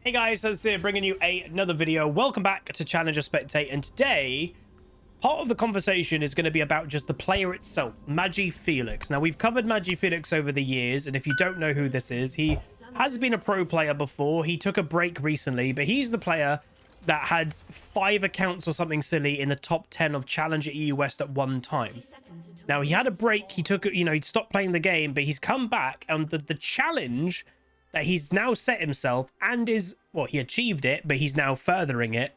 Hey guys, so here bringing you another video. Welcome back to Challenger Spectate, and today part of the conversation is going to be about just the player itself, MagiFelix. Now, we've covered MagiFelix over the years, and if you don't know who this is, he has been a pro player before. He took a break recently, but he's the player that had 5 accounts or something silly in the top 10 of Challenger EU West at one time. Now, he had a break. He took, he stopped playing the game, but he's come back, and the challenge that he's now set himself and is, well, he achieved it, but he's now furthering it.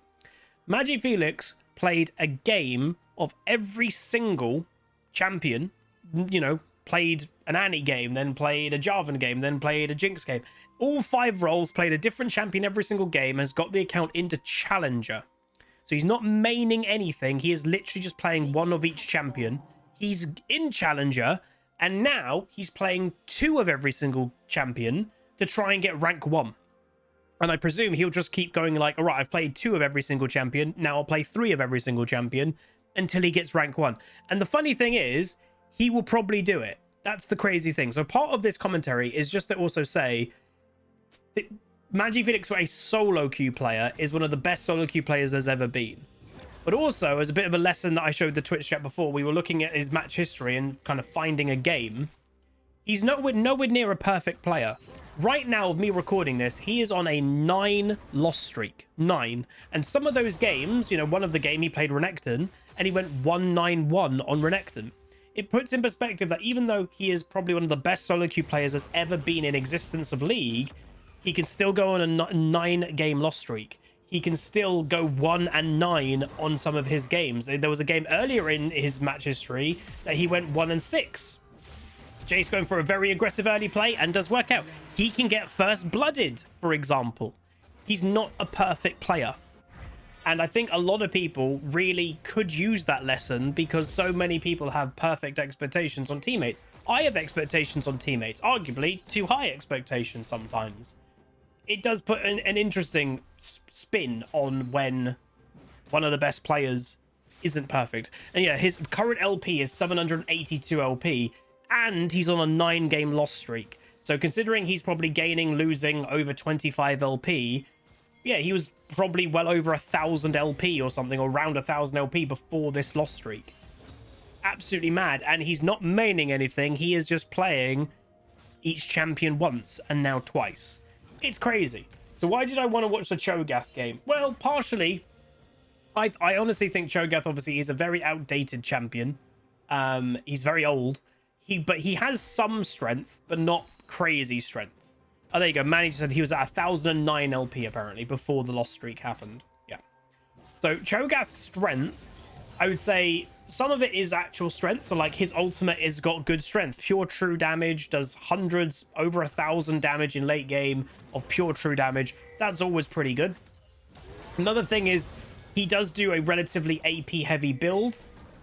MagiFelix played a game of every single champion, played an Annie game, then played a Jarvan game, then played a Jinx game. All 5 roles, played a different champion every single game, has got the account into Challenger. So he's not maining anything. He is literally just playing one of each champion. He's in Challenger, and now he's playing 2 of every single champion to try and get rank 1. And I presume he'll just keep going like, all right, I've played 2 of every single champion. Now I'll play 3 of every single champion until he gets rank 1. And the funny thing is, he will probably do it. That's the crazy thing. So part of this commentary is just to also say that MagiFelix, a solo queue player, is one of the best solo queue players there's ever been. But also, as a bit of a lesson that I showed the Twitch chat before, we were looking at his match history and kind of finding a game. He's nowhere near a perfect player. Right now, of me recording this, he is on a 9 loss streak. 9. And some of those games, one of the game he played Renekton, and he went 1-9-1 on Renekton. It puts in perspective that even though he is probably one of the best solo queue players that's ever been in existence of League, he can still go on a 9-game loss streak. He can still go 1-9 on some of his games. There was a game earlier in his match history that he went 1-6. Jace going for a very aggressive early play and does work out. He can get first blooded, for example. He's not a perfect player. And I think a lot of people really could use that lesson because so many people have perfect expectations on teammates. I have expectations on teammates, arguably too high expectations sometimes. It does put an interesting spin on when one of the best players isn't perfect. And yeah, his current LP is 782 LP. And he's on a 9-game loss streak. So considering he's probably gaining, losing over 25 LP, yeah, he was probably well over 1,000 LP or something, or around 1,000 LP before this loss streak. Absolutely mad. And he's not maining anything. He is just playing each champion once and now twice. It's crazy. So why did I want to watch the Cho'Gath game? Well, partially, I honestly think Cho'Gath obviously is a very outdated champion. He's very old. But he has some strength, but not crazy strength. Oh, there you go. Manny said he was at 1,009 LP, apparently, before the loss streak happened. Yeah. So, Cho'Gath's strength, I would say some of it is actual strength. So, like, his ultimate has got good strength. Pure true damage, does hundreds, over 1,000 damage in late game of pure true damage. That's always pretty good. Another thing is, he does do a relatively AP-heavy build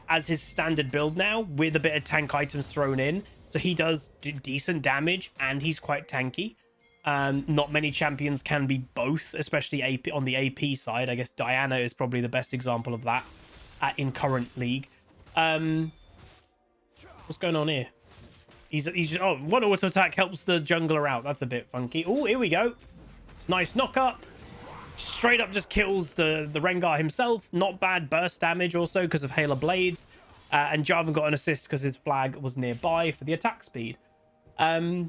as his standard build now, with a bit of tank items thrown in. So he does do decent damage, and he's quite tanky. Not many champions can be both, especially AP on the AP side. I guess Diana is probably the best example of that in current League. What's going on here? He's just, oh, one auto attack helps the jungler out. That's a bit funky. Oh, here we go. Nice knock up. Straight up just kills the Rengar himself. Not bad burst damage also because of Hail of Blades. And Jarvan got an assist because his flag was nearby for the attack speed. But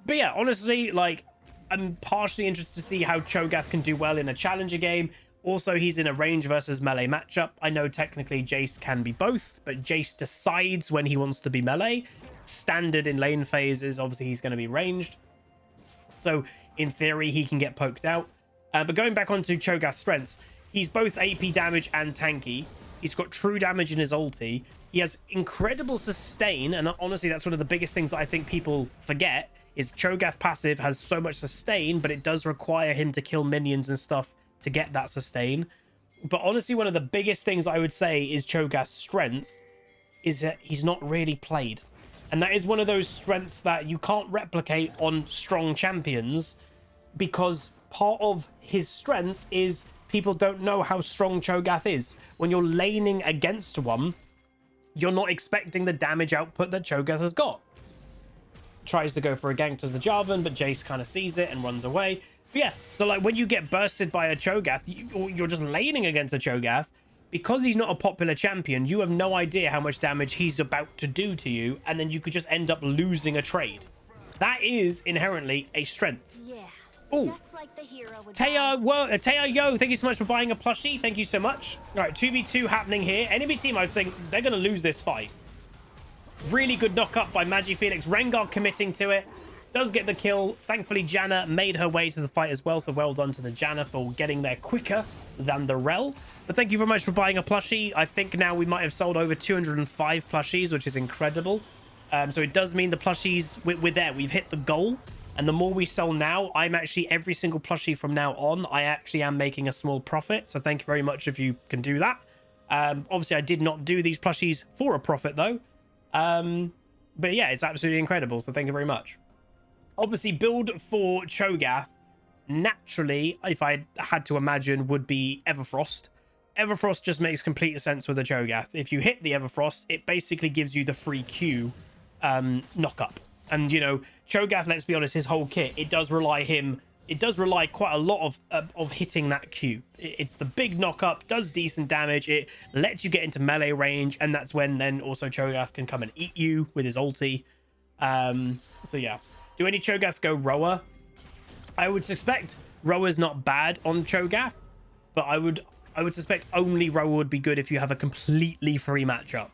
yeah, honestly, like, I'm partially interested to see how Cho'Gath can do well in a challenger game. Also, he's in a range versus melee matchup. I know technically Jace can be both, but Jace decides when he wants to be melee. Standard in lane phases, obviously he's going to be ranged. So in theory, he can get poked out. But going back onto Cho'Gath's strengths, he's both AP damage and tanky. He's got true damage in his ulti. He has incredible sustain, and honestly, that's one of the biggest things that I think people forget, is Cho'Gath passive has so much sustain, but it does require him to kill minions and stuff to get that sustain. But honestly, one of the biggest things I would say is Cho'Gath's strength is that he's not really played. And that is one of those strengths that you can't replicate on strong champions, because part of his strength is people don't know how strong Cho'Gath is. When you're laning against one, you're not expecting the damage output that Cho'Gath has got. Tries to go for a gank to the Jarvan, but Jace kind of sees it and runs away. But yeah, so like when you get bursted by a Cho'Gath, or you're just laning against a Cho'Gath, because he's not a popular champion, you have no idea how much damage he's about to do to you, and then you could just end up losing a trade. That is inherently a strength. Yeah. Oh, Just like the hero would Taya, yo, thank you so much for buying a plushie. Thank you so much. All right, 2v2 happening here. Enemy team, I was saying, they're going to lose this fight. Really good knock up by MagiFelix. Rengar committing to it. Does get the kill. Thankfully, Janna made her way to the fight as well, so well done to the Janna for getting there quicker than the Rel. But thank you very much for buying a plushie. I think now we might have sold over 205 plushies, which is incredible. So it does mean the plushies, we're there. We've hit the goal. And the more we sell now, I'm actually, every single plushie from now on, I actually am making a small profit. So thank you very much if you can do that. Obviously, I did not do these plushies for a profit, though. But yeah, it's absolutely incredible. So thank you very much. Obviously, build for Cho'Gath, naturally, if I had to imagine, would be Everfrost. Everfrost just makes complete sense with a Cho'Gath. If you hit the Everfrost, it basically gives you the free Q knock up. And, you know, Cho'Gath, let's be honest, his whole kit, it does rely quite a lot of hitting that Q. It's the big knock up, does decent damage, it lets you get into melee range, and that's when then also Cho'Gath can come and eat you with his ulti. So yeah. Do any Cho'Gaths go Roa? I would suspect Roa's not bad on Cho'Gath, but I would suspect only Roa would be good if you have a completely free matchup.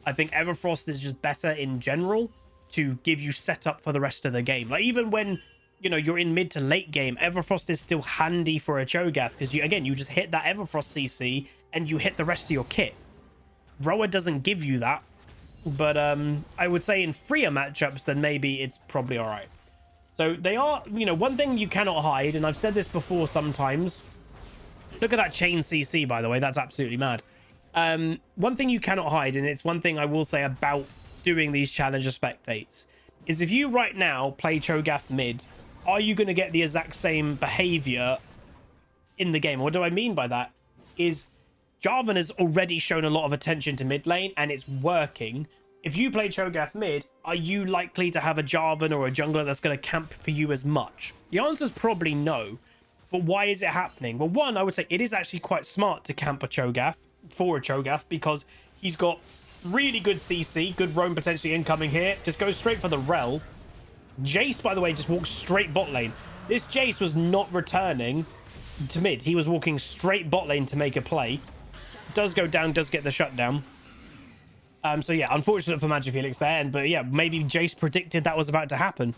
I think Everfrost is just better in general to give you setup for the rest of the game. Like, even when, you know, you're in mid to late game, Everfrost is still handy for a Cho'Gath, because you just hit that Everfrost CC and you hit the rest of your kit. Roa doesn't give you that, but I would say in freer matchups, then maybe it's probably all right. So they are, you know, one thing you cannot hide, and I've said this before sometimes. Look at that chain CC, by the way. That's absolutely mad. One thing you cannot hide, and it's one thing I will say about doing these challenger spectates, is if you right now play Cho'Gath mid, are you going to get the exact same behavior in the game? What do I mean by that is Jarvan has already shown a lot of attention to mid lane, and it's working. If you play Cho'Gath mid, are you likely to have a Jarvan or a jungler that's going to camp for you as much? The answer is probably no. But why is it happening? Well, one, I would say it is actually quite smart to camp a Cho'Gath for a Cho'Gath, because he's got really good CC, good roam potentially incoming here. Just goes straight for the Rel. Jace, by the way, just walks straight bot lane. This Jace was not returning to mid. He was walking straight bot lane to make a play. Does go down, does get the shutdown. So yeah, unfortunate for MagiFelix there. But yeah, maybe Jace predicted that was about to happen.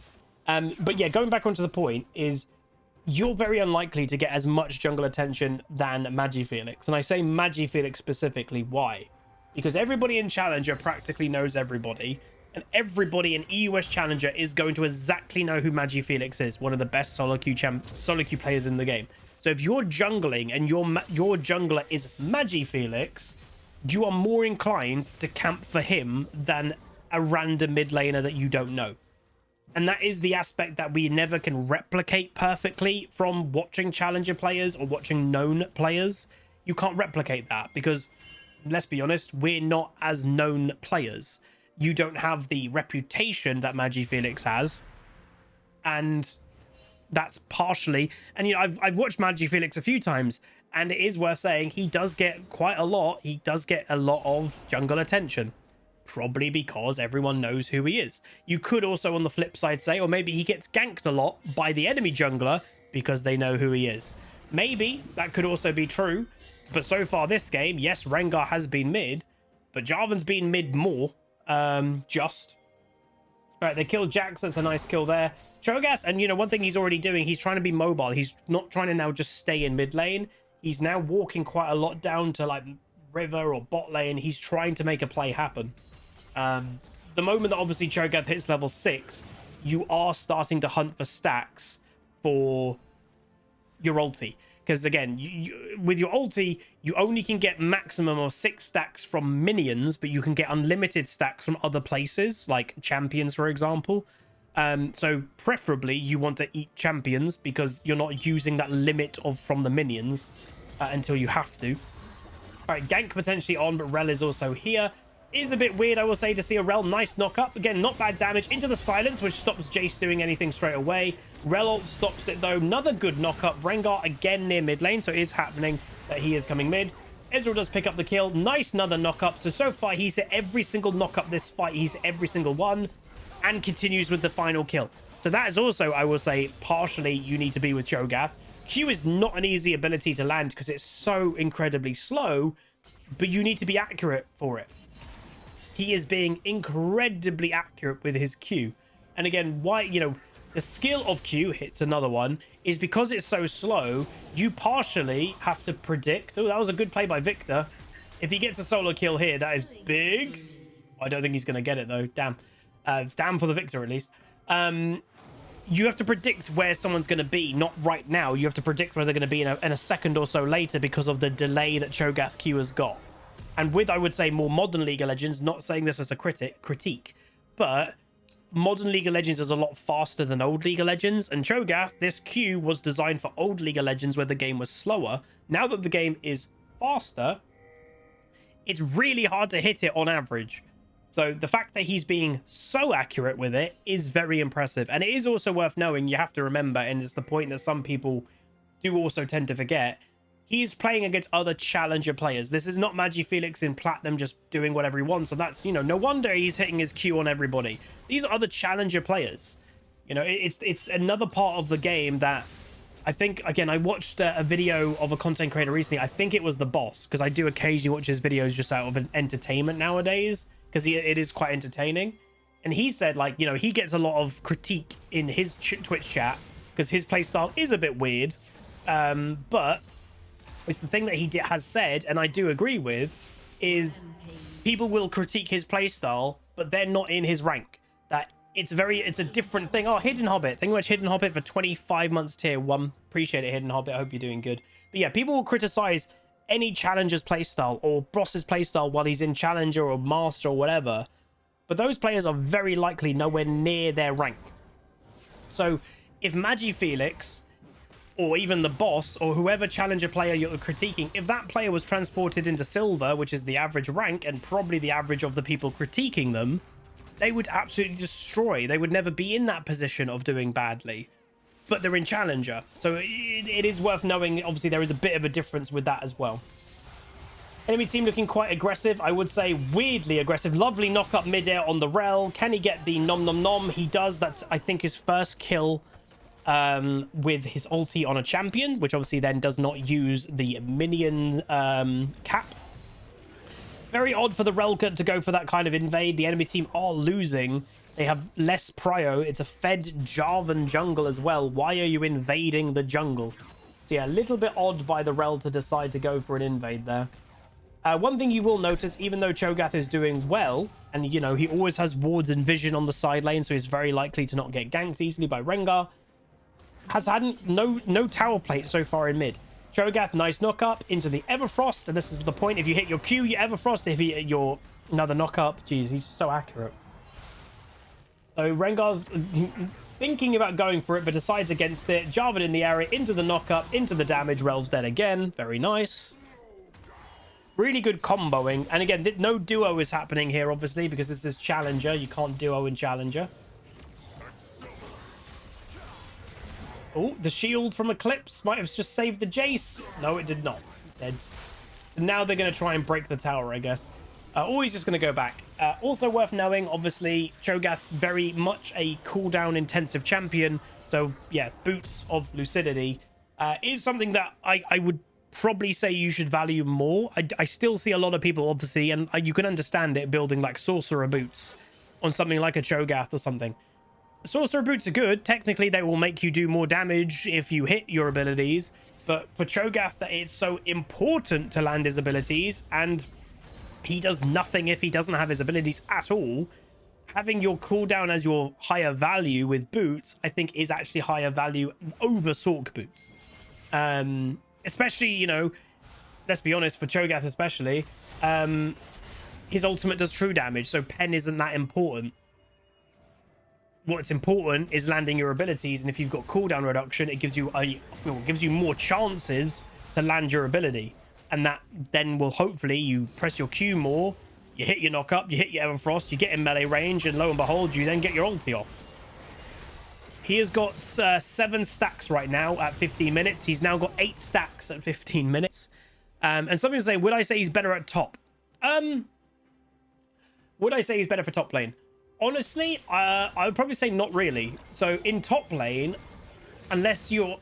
But yeah, going back onto the point is, you're very unlikely to get as much jungle attention than MagiFelix. And I say MagiFelix specifically. Why? Because everybody in Challenger practically knows everybody. And everybody in EUS Challenger is going to exactly know who MagiFelix is. One of the best SOLOQ players in the game. So if you're jungling and your jungler is MagiFelix, you are more inclined to camp for him than a random mid laner that you don't know. And that is the aspect that we never can replicate perfectly from watching Challenger players or watching known players. You can't replicate that because, let's be honest, we're not as known players. You don't have the reputation that MagiFelix has. And that's partially... And, you know, I've watched MagiFelix a few times, and it is worth saying he does get quite a lot. He does get a lot of jungle attention. Probably because everyone knows who he is. You could also, on the flip side, say, or maybe he gets ganked a lot by the enemy jungler because they know who he is. Maybe that could also be true. But so far this game, yes, Rengar has been mid, but Jarvan's been mid more. Just. All right, they killed Jax. That's a nice kill there. Cho'Gath, and you know, one thing he's already doing, he's trying to be mobile. He's not trying to now just stay in mid lane. He's now walking quite a lot down to like river or bot lane. He's trying to make a play happen. The moment that obviously Cho'Gath hits level 6, you are starting to hunt for stacks for your ulti. Because again, with your ulti, you only can get maximum of 6 stacks from minions, but you can get unlimited stacks from other places, like champions, for example. So preferably you want to eat champions because you're not using that limit from the minions until you have to. All right, gank potentially on, but Rel is also here. Is a bit weird, I will say, to see a Rel. Nice knock up. Again, not bad damage into the silence, which stops Jace doing anything straight away. Rel ult stops it though. Another good knock-up. Rengar again near mid lane, so it is happening that he is coming mid. Ezreal does pick up the kill. Nice, another knock-up. So far, he's hit every single knock-up this fight. He's hit every single one and continues with the final kill. So that is also, I will say, partially you need to be with Cho'Gath. Q is not an easy ability to land because it's so incredibly slow, but you need to be accurate for it. He is being incredibly accurate with his Q. And again, why, you know, the skill of Q hits another one is because it's so slow, you partially have to predict. Oh, that was a good play by Victor. If he gets a solo kill here, that is big. I don't think he's going to get it, though. Damn. Damn for the Victor, at least. You have to predict where someone's going to be, not right now. You have to predict where they're going to be in a second or so later because of the delay that Cho'Gath Q has got. And with, I would say, more modern League of Legends, not saying this as a critique, but modern League of Legends is a lot faster than old League of Legends. And Cho'Gath, this Q was designed for old League of Legends where the game was slower. Now that the game is faster, it's really hard to hit it on average. So the fact that he's being so accurate with it is very impressive. And it is also worth knowing, you have to remember, and it's the point that some people do also tend to forget, he's playing against other challenger players. This is not MagiFelix in Platinum just doing whatever he wants. So that's, you know, no wonder he's hitting his Q on everybody. These are other challenger players. You know, it's another part of the game that I think, again, I watched a video of a content creator recently. I think it was The Boss, because I do occasionally watch his videos just out of an entertainment nowadays, because it is quite entertaining. And he said, like, you know, he gets a lot of critique in his Twitch chat because his playstyle is a bit weird. But it's the thing that he has said, and I do agree with, is people will critique his playstyle, but they're not in his rank. That it's a different thing. Oh, Hidden Hobbit. Thank you much, Hidden Hobbit, for 25 months tier 1. Appreciate it, Hidden Hobbit. I hope you're doing good. But yeah, people will criticize any challenger's playstyle or boss's playstyle while he's in challenger or master or whatever, but those players are very likely nowhere near their rank. So if MagiFelix or even the boss or whoever challenger player you're critiquing, if that player was transported into silver, which is the average rank and probably the average of the people critiquing them, they would absolutely destroy. They would never be in that position of doing badly. But they're in challenger, so it is worth knowing. Obviously there is a bit of a difference with that as well. Enemy team looking quite aggressive, I would say weirdly aggressive. Lovely knock up midair on the rel. Can he get the nom nom nom? He does. That's, I think, his first kill with his ulti on a champion, which obviously then does not use the minion cap. Very odd for the Relka to go for that kind of invade. The enemy team are losing. They have less prio. It's a fed Jarvan jungle as well. Why are you invading the jungle? So yeah, a little bit odd by the Rel to decide to go for an invade there. One thing you will notice, even though Cho'Gath is doing well, and you know, he always has wards and vision on the side lane, so he's very likely to not get ganked easily by Rengar, has had no tower plate so far in mid. Cho'Gath, nice knock up into the Everfrost, and this is the point. If you hit your Q, you Everfrost. If you hit your another knock up, geez, he's so accurate. So Rengar's thinking about going for it, but decides against it. Jarvan in the area, into the knock-up, into the damage. Rel's dead again. Very nice. Really good comboing. And again, no duo is happening here, obviously, because this is Challenger. You can't duo in Challenger. Oh, the shield from Eclipse might have just saved the Jace. No, it did not. Dead. Now they're going to try and break the tower, I guess. Or he's just going to go back. Also worth knowing, obviously, Cho'Gath, very much a cooldown intensive champion. So, yeah, Boots of Lucidity is something that I would probably say you should value more. I still see a lot of people, obviously, and you can understand it, building like Sorcerer Boots on something like a Cho'Gath or something. Sorcerer Boots are good. Technically, they will make you do more damage if you hit your abilities. But for Cho'Gath, that it's so important to land his abilities, and he does nothing if he doesn't have his abilities at all. Having your cooldown as your higher value with Boots, I think, is actually higher value over SOLOQ Boots. Especially, you know, let's be honest, for Cho'Gath especially, his ultimate does true damage, so pen isn't that important. What's important is landing your abilities, and if you've got cooldown reduction, it gives you more chances to land your ability. And that then will hopefully, you press your Q more, you hit your knock up, you hit your Everfrost, you get in melee range, and lo and behold, you then get your ulti off. He has got 7 stacks right now at 15 minutes. He's now got 8 stacks at 15 minutes. And some people say, would I say he's better at top? Would I say he's better for top lane? Honestly, I would probably say not really. So in top lane, unless you're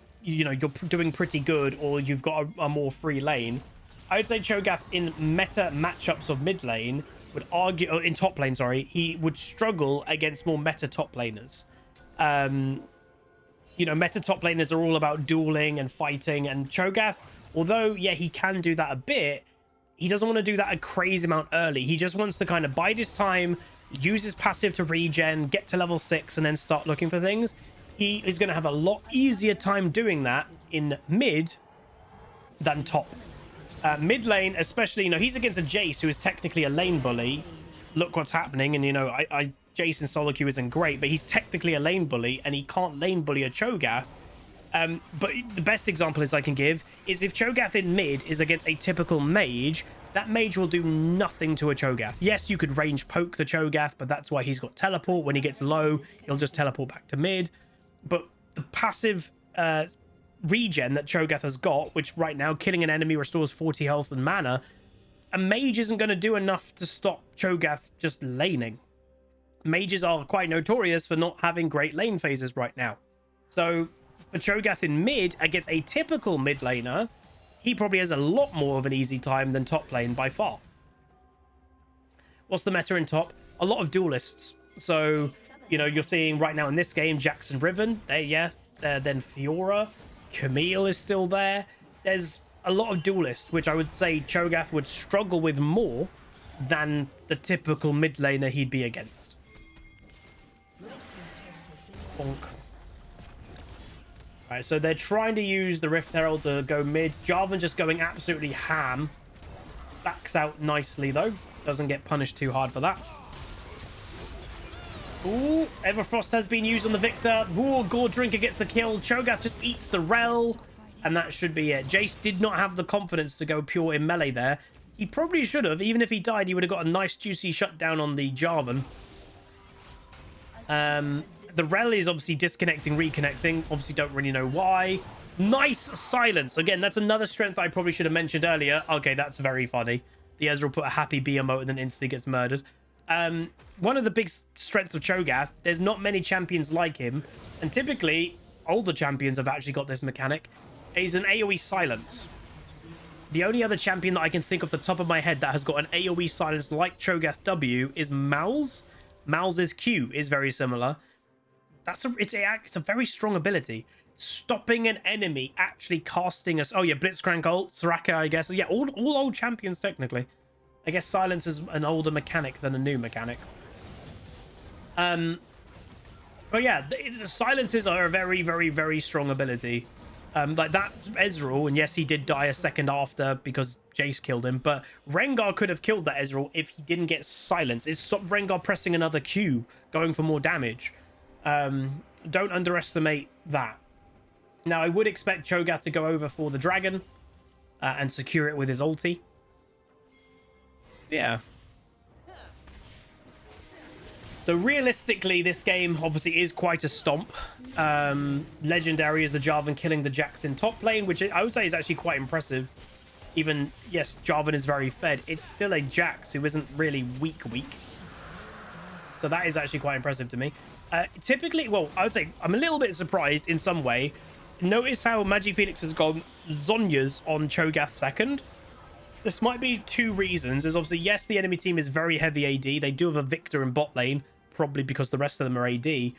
doing pretty good or you've got a more free lane, I would say Cho'Gath in meta matchups of mid lane would argue, in top lane, sorry, he would struggle against more meta top laners. Meta top laners are all about dueling and fighting, and Cho'Gath, although, yeah, he can do that a bit, he doesn't want to do that a crazy amount early. He just wants to kind of bide his time, use his passive to regen, get to level 6, and then start looking for things. He is going to have a lot easier time doing that in mid than top. Mid lane, especially, he's against a Jace who is technically a lane bully. Look what's happening, and, Jace in SOLOQ isn't great, but he's technically a lane bully, and he can't lane bully a Cho'Gath. But the best example I can give is if Cho'Gath in mid is against a typical mage, that mage will do nothing to a Cho'Gath. Yes, you could range poke the Cho'Gath, but that's why he's got teleport. When he gets low, he'll just teleport back to mid. But the passive regen that Cho'Gath has got, which right now killing an enemy restores 40 health and mana, a mage isn't going to do enough to stop Cho'Gath just laning. Mages are quite notorious for not having great lane phases right now. So for Cho'Gath in mid against a typical mid laner, he probably has a lot more of an easy time than top lane by far. What's the meta in top? A lot of duelists. So, you're seeing right now in this game, Jackson Riven, then Fiora, Camille is still there. There's a lot of duelists, which I would say Cho'Gath would struggle with more than the typical mid laner he'd be against. Bonk. Alright, so they're trying to use the Rift Herald to go mid. Jarvan just going absolutely ham. Backs out nicely, though. Doesn't get punished too hard for that. Ooh, Everfrost has been used on the Victor. Ooh, Gore Drinker gets the kill. Cho'Gath just eats the Rel. And that should be it. Jace did not have the confidence to go pure in melee there. He probably should have. Even if he died, he would have got a nice, juicy shutdown on the Jarvan. The Rel is obviously disconnecting, reconnecting. Obviously don't really know why. Nice silence. Again, that's another strength I probably should have mentioned earlier. Okay, that's very funny. The Ezreal put a happy B emote and then instantly gets murdered. One of the big strengths of Cho'Gath, there's not many champions like him. And typically, older champions have actually got this mechanic. Is an AoE silence. The only other champion that I can think off the top of my head that has got an AoE silence like Cho'Gath W is Mal's. Mal's Q is very similar. It's a very strong ability. Stopping an enemy actually casting us. Oh yeah, Blitzcrank ult, Soraka, I guess. Yeah, all old champions technically. I guess silence is an older mechanic than a new mechanic. But yeah, silences are a very, very, very strong ability. Like that Ezreal, and yes, he did die a second after because Jace killed him, but Rengar could have killed that Ezreal if he didn't get silence. It stopped Rengar pressing another Q, going for more damage. Don't underestimate that. Now, I would expect Cho'Gath to go over for the dragon and secure it with his ulti. Yeah. So realistically, this game obviously is quite a stomp. Legendary is the Jarvan killing the Jax in top lane, which I would say is actually quite impressive. Even, yes, Jarvan is very fed. It's still a Jax who isn't really weak. So that is actually quite impressive to me. Typically, well, I would say I'm a little bit surprised in some way. Notice how MagiFelix has gone Zhonya's on Cho'Gath second. This might be 2 reasons. There's obviously, yes, the enemy team is very heavy AD. They do have a Victor in bot lane, probably because the rest of them are AD.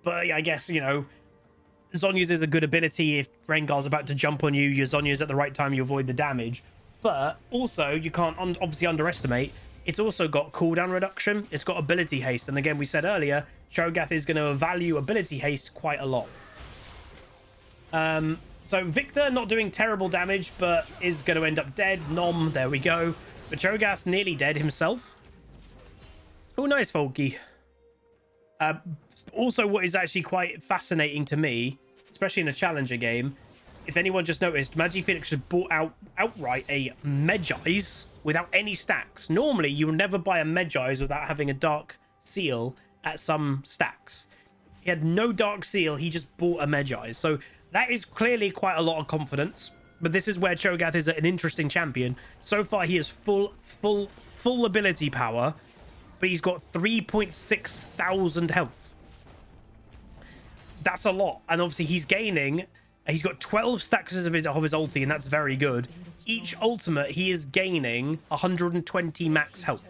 But I guess, Zhonya's is a good ability. If Rengar's about to jump on you, your Zhonya's at the right time, you avoid the damage. But also, you can't obviously underestimate, it's also got cooldown reduction. It's got ability haste. And again, we said earlier, Cho'Gath is going to value ability haste quite a lot. So Victor not doing terrible damage, but is going to end up dead. Nom, there we go. But Cho'Gath nearly dead himself. Oh, nice, Folky. Also, what is actually quite fascinating to me, especially in a challenger game, if anyone just noticed, MagiFelix just bought outright a Medjay's without any stacks. Normally, you will never buy a Medjay's without having a Dark Seal at some stacks. He had no Dark Seal. He just bought a Magi. So that is clearly quite a lot of confidence. But this is where Cho'Gath is an interesting champion. So far, he has full ability power, but he's got 3.6 thousand health. That's a lot. And obviously, he's gaining. He's got 12 stacks of his ulti, and that's very good. Each ultimate, he is gaining 120 max health.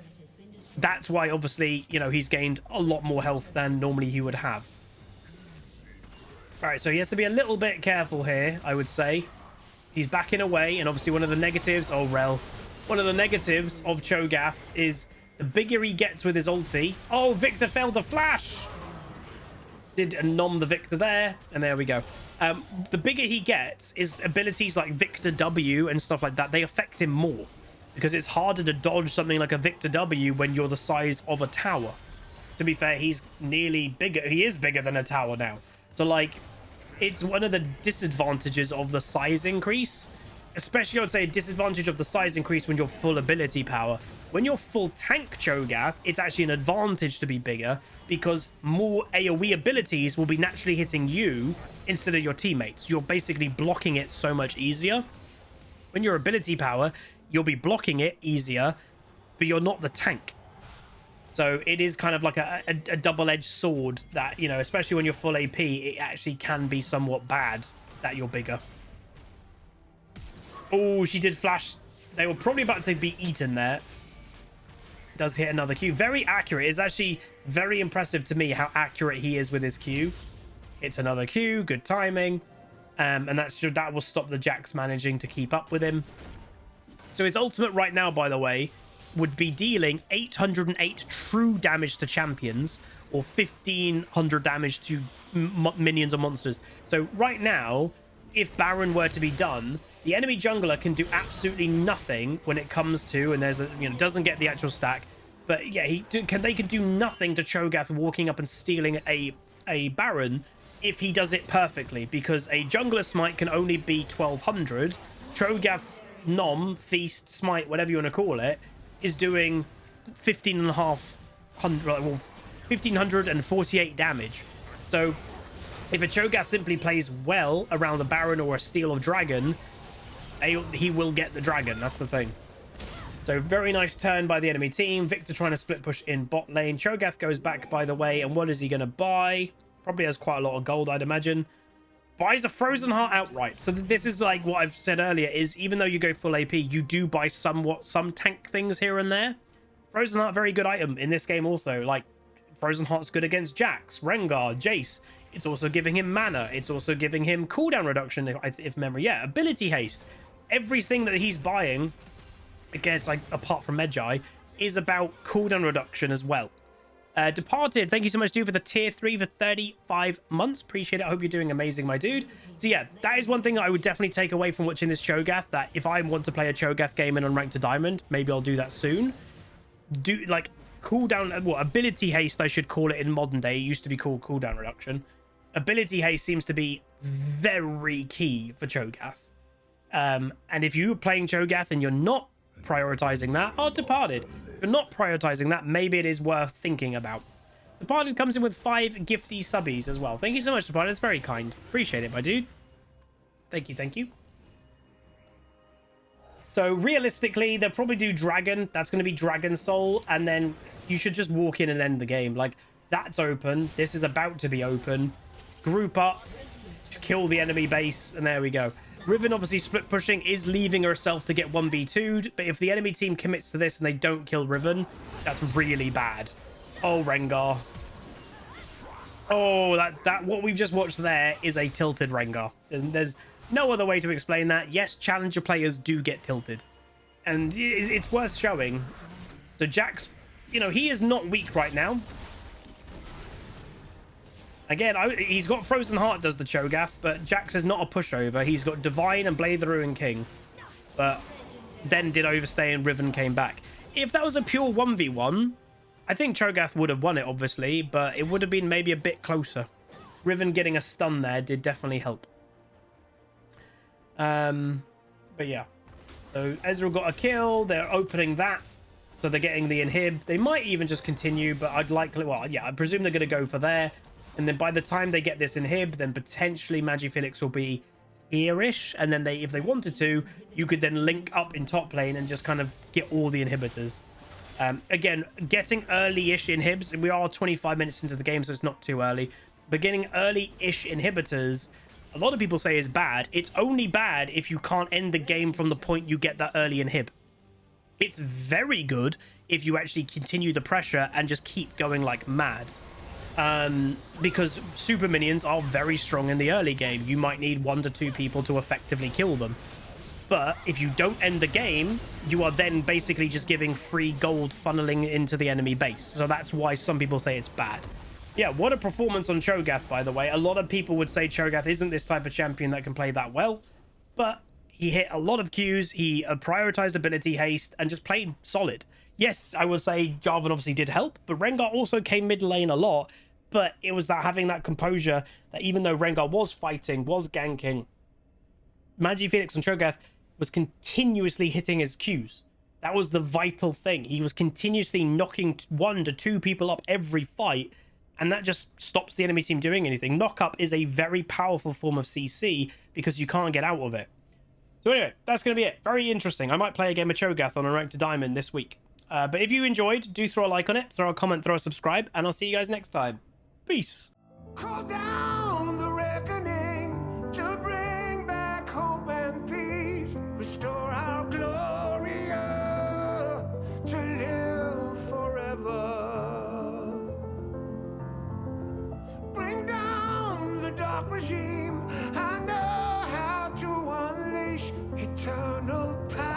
That's why, obviously, you know, he's gained a lot more health than normally he would have. All right, so he has to be a little bit careful here, I would say. He's backing away, and obviously one of the negatives... Oh, Rel. One of the negatives of Cho'Gath is the bigger he gets with his ulti... Oh, Victor failed to flash! Did nom the Victor there, and there we go. The bigger he gets, his abilities like Victor W and stuff like that, they affect him more. Because it's harder to dodge something like a Victor W when you're the size of a tower. To be fair, he's nearly bigger. He is bigger than a tower now. So, like... It's one of the disadvantages of the size increase. Especially, I would say, a disadvantage of the size increase when you're full ability power. When you're full tank Cho'Gath, it's actually an advantage to be bigger because more AoE abilities will be naturally hitting you instead of your teammates. You're basically blocking it so much easier. When you're ability power, you'll be blocking it easier, but you're not the tank. So it is kind of like a double-edged sword that, you know, especially when you're full AP, it actually can be somewhat bad that you're bigger. Oh, she did flash. They were probably about to be eaten there. Does hit another Q. Very accurate. It's actually very impressive to me how accurate he is with his Q. It's another Q. Good timing. And that will stop the Jax managing to keep up with him. So his ultimate right now, by the way, would be dealing 808 true damage to champions or 1500 damage to minions or monsters. So right now, if Baron were to be done, the enemy jungler can do absolutely nothing when it comes to, and there's a, you know, doesn't get the actual stack, but yeah, they can do nothing to Cho'Gath walking up and stealing a Baron if he does it perfectly, because a jungler smite can only be 1200. Cho'Gath's nom, feast, smite, whatever you want to call it, is doing 1548 damage. So if a Cho'Gath simply plays well around a Baron or a Steel of Dragon, he will get the dragon. That's the thing. So very nice turn by the enemy team. Victor trying to split push in bot lane. Cho'Gath goes back, by the way, and what is he going to buy? Probably has quite a lot of gold, I'd imagine. Buys a Frozen Heart outright. So this is like what I've said earlier, is even though you go full AP, you do buy some tank things here and there. Frozen Heart, very good item in this game also. Like, Frozen Heart's good against Jax, Rengar, Jace. It's also giving him mana. It's also giving him cooldown reduction, if memory. Yeah, ability haste. Everything that he's buying, again, it's like, apart from Magi, is about cooldown reduction as well. Departed, thank you so much, dude, for the tier 3 for 35 months. Appreciate it. I hope you're doing amazing, my dude. So yeah, that is one thing I would definitely take away from watching this Cho'Gath, that if I want to play a Cho'Gath game in Unranked to Diamond, maybe I'll do that soon. Do, like, cooldown, well, ability haste, I should call it in modern day. It used to be called cooldown reduction. Ability haste seems to be very key for Cho'Gath. And if you're playing Cho'Gath and you're not prioritizing that, Departed. If you're not prioritizing that, maybe it is worth thinking about. Departed comes in with 5 gifty subbies as well. Thank you so much, Departed. It's very kind. Appreciate it, my dude. Thank you, thank you. So realistically, they'll probably do Dragon. That's going to be Dragon Soul. And then you should just walk in and end the game. Like, that's open. This is about to be open. Group up, kill the enemy base, and there we go. Riven obviously split pushing, is leaving herself to get 1v2'd, but if the enemy team commits to this and they don't kill Riven, that's really bad. Oh, Rengar. Oh, that what we've just watched there is a tilted Rengar. There's no other way to explain that. Yes, challenger players do get tilted, and it's worth showing. So Jax, you know, he is not weak right now. Again, he's got Frozen Heart, does the Cho'Gath, but Jax is not a pushover. He's got Divine and Blade the Ruin King, but then did overstay and Riven came back. If that was a pure 1v1, I think Cho'Gath would have won it, obviously, but it would have been maybe a bit closer. Riven getting a stun there did definitely help. But yeah. So Ezreal got a kill. They're opening that. So they're getting the inhib. They might even just continue, but I'd likely... Well, yeah, I presume they're going to go for there. And then by the time they get this inhib, then potentially Magifelix will be here-ish. And then if they wanted to, you could then link up in top lane and just kind of get all the inhibitors. Again, getting early-ish inhibs, and we are 25 minutes into the game, so it's not too early. But getting early-ish inhibitors, a lot of people say is bad. It's only bad if you can't end the game from the point you get that early inhib. It's very good if you actually continue the pressure and just keep going like mad. Because super minions are very strong in the early game. You might need 1 to 2 people to effectively kill them. But if you don't end the game, you are then basically just giving free gold funneling into the enemy base. So that's why some people say it's bad. Yeah, what a performance on Cho'Gath, by the way. A lot of people would say Cho'Gath isn't this type of champion that can play that well. But he hit a lot of Qs, he prioritized ability haste, and just played solid. Yes, I would say Jarvan obviously did help, but Rengar also came mid lane a lot. But it was that having that composure that even though Rengar was fighting, was ganking, Magifelix and Cho'Gath was continuously hitting his Qs. That was the vital thing. He was continuously knocking 1 to 2 people up every fight, and that just stops the enemy team doing anything. Knock-up is a very powerful form of CC because you can't get out of it. So anyway, that's going to be it. Very interesting. I might play a game of Cho'Gath on a Rank to Diamond this week. But if you enjoyed, do throw a like on it, throw a comment, throw a subscribe, and I'll see you guys next time. Peace. Call down the reckoning to bring back hope and peace. Restore our glory to live forever. Bring down the dark regime. I know how to unleash eternal power.